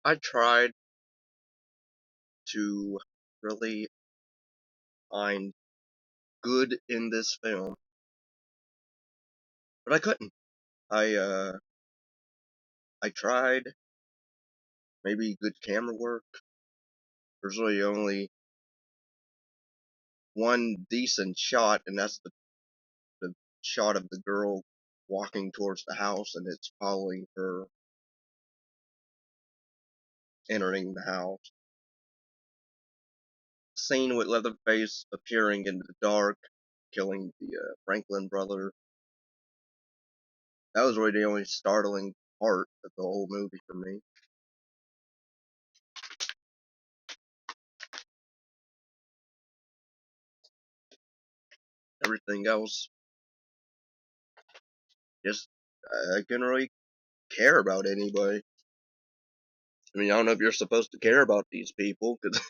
I tried to really find good in this film, but I couldn't. I I tried maybe good camera work. There's really only one decent shot, and that's the shot of the girl walking towards the house, and it's following her entering the house. Scene with Leatherface appearing in the dark, killing the Franklin brother. That was really the only startling part of the whole movie for me. Everything else, just I couldn't really care about anybody. I mean, I don't know if you're supposed to care about these people because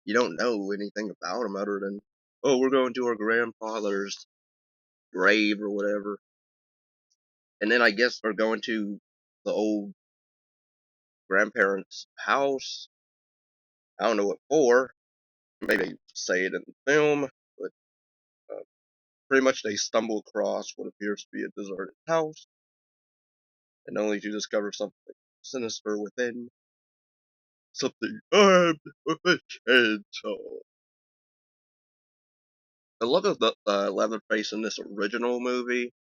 you don't know anything about them other than, oh, we're going to our grandfather's grave or whatever. And then I guess we're going to the old grandparents' house. I don't know what for. Maybe they say it in the film, but uh, pretty much they stumble across what appears to be a deserted house, and only to discover something sinister within. Something armed with a chainsaw. The look of the Leatherface in this original movie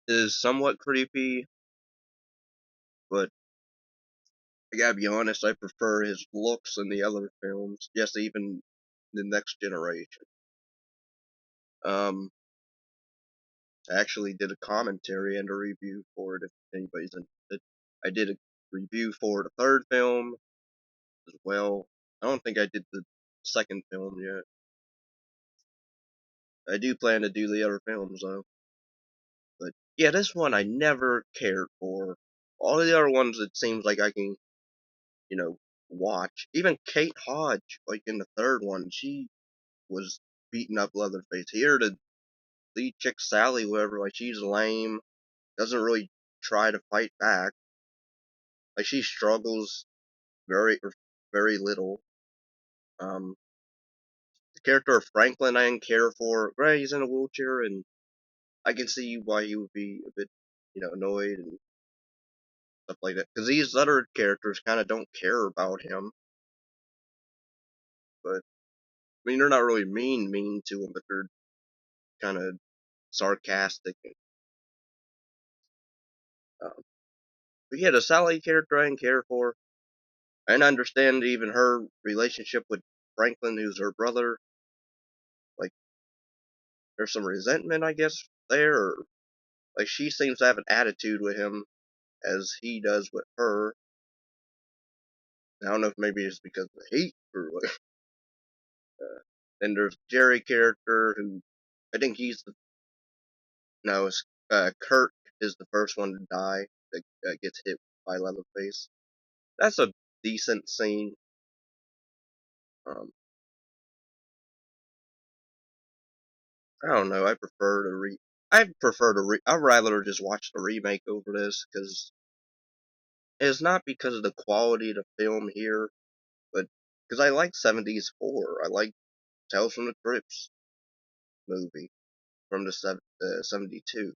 is somewhat creepy, but I gotta be honest, I prefer his looks in the other films. Yes, even the Next Generation. Um, I actually did a commentary and a review for it if anybody's interested. I did a review for the third film as well. I don't think I did the second film yet. I do plan to do the other films though. But yeah, this one I never cared for. All the other ones, it seems like I can, you know, watch. Even Kate Hodge, like in the third one, she was beating up Leatherface. Here, the lead chick Sally, whatever, like she's lame, doesn't really try to fight back. Like she struggles very little. Um, the character of Franklin I didn't care for. Right, he's in a wheelchair, and I can see why he would be a bit, annoyed and stuff like that. Because these other characters kind of don't care about him, but I mean they're not really mean to him, but they're kind of sarcastic. But yeah, the Sally character I didn't care for. I didn't understand even her relationship with Franklin, who's her brother. Like, there's some resentment, I guess, there. Or, like, she seems to have an attitude with him as he does with her. I don't know if maybe it's because of the hate or what. Then there's Jerry character who I think he's the no, it's, Kurt is the first one to die that gets hit by Leatherface. That's a decent scene. Um, I don't know. I'd rather just watch the remake over this because it's not because of the quality of the film here, but because I like 70s horror. I like Tales from the Crypts movie from the 72.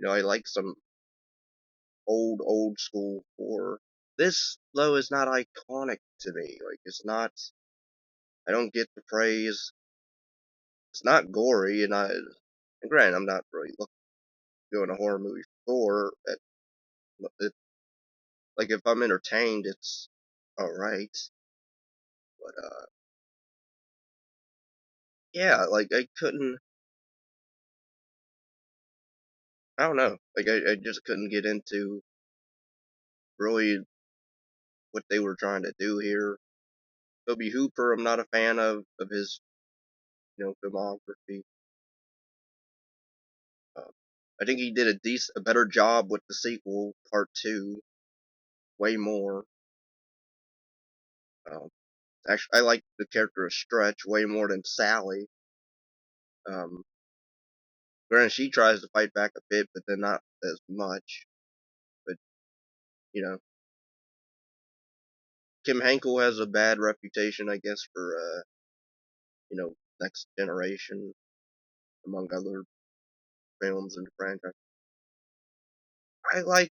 I like some old school horror. This, though, is not iconic to me. Like, it's not, I don't get the praise. It's not gory, and granted, I'm not really doing a horror movie for it. Like, if I'm entertained, it's alright. But, yeah, like, I don't know. Like, I just couldn't get into really what they were trying to do here. Tobe Hooper, I'm not a fan of his, filmography. Um, I think he did a better job with the sequel, part two, way more. Um, actually, I like the character of Stretch way more than Sally. Um, granted, she tries to fight back a bit, but then not as much. But you know, Kim Henkel has a bad reputation, I guess, for Next Generation, among other films in the franchise. I like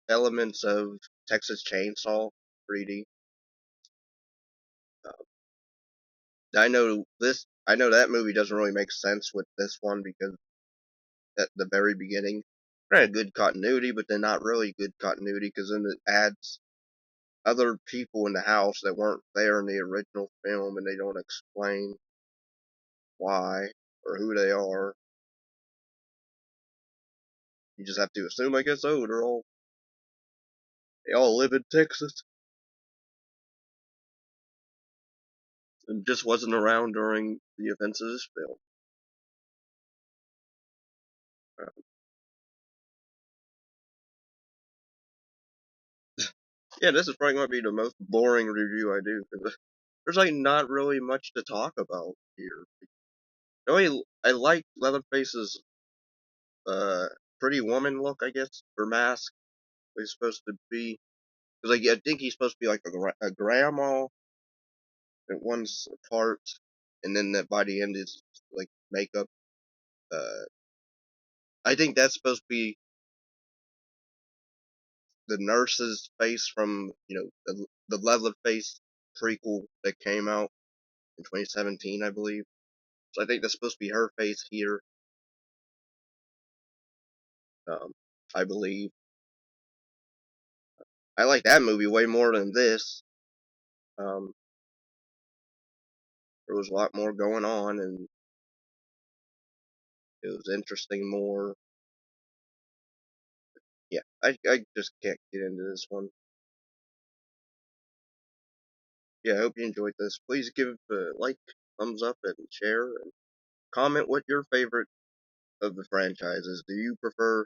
elements of Texas Chainsaw 3D. Uh, I know that movie doesn't really make sense with this one because at the very beginning, they had good continuity, but then not really good continuity because then it adds other people in the house that weren't there in the original film, and they don't explain why or who they are. You just have to assume, I guess, oh, they all live in Texas, and just wasn't around during the events of this film. Uh, yeah, this is probably going to be the most boring review I do because there's like not really much to talk about here. I like Leatherface's pretty woman look, I guess, for Mask. He's supposed to be because I think he's supposed to be like a grandma at one part, and then that by the end is like makeup. Uh, I think that's supposed to be the nurse's face from the Leatherface prequel that came out in 2017, I believe. So I think that's supposed to be her face here. Um, I believe I like that movie way more than this. Um, there was a lot more going on, and it was interesting more. Yeah, I just can't get into this one. Yeah, I hope you enjoyed this. Please give a like, thumbs up, and share, and comment what your favorite of the franchises. Do you prefer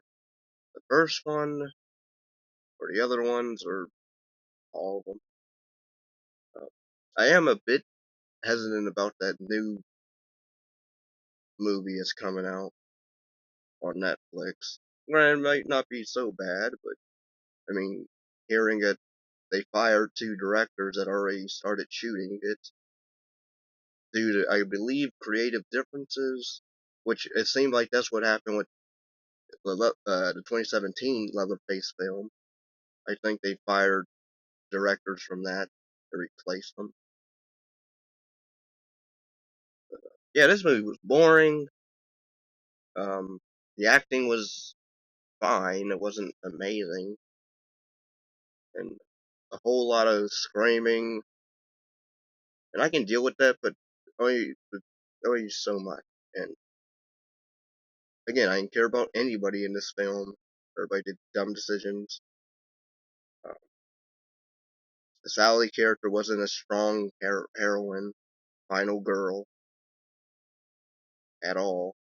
the first one, or the other ones, or all of them? Uh, I am a bit hesitant about that new movie that's coming out on Netflix. Well, it might not be so bad, but I mean, hearing that they fired two directors that already started shooting it due to, I believe, creative differences, which it seemed like that's what happened with the 2017 Leatherface film. I think they fired directors from that to replace them. Yeah, this movie was boring. Um, the acting was fine. It wasn't amazing, and a whole lot of screaming. And I can deal with that, but only so much. And again, I didn't care about anybody in this film. Everybody did dumb decisions. Uh, the Sally character wasn't a strong heroine, final girl at all.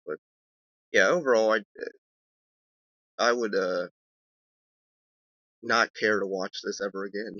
But yeah, overall, I would not care to watch this ever again.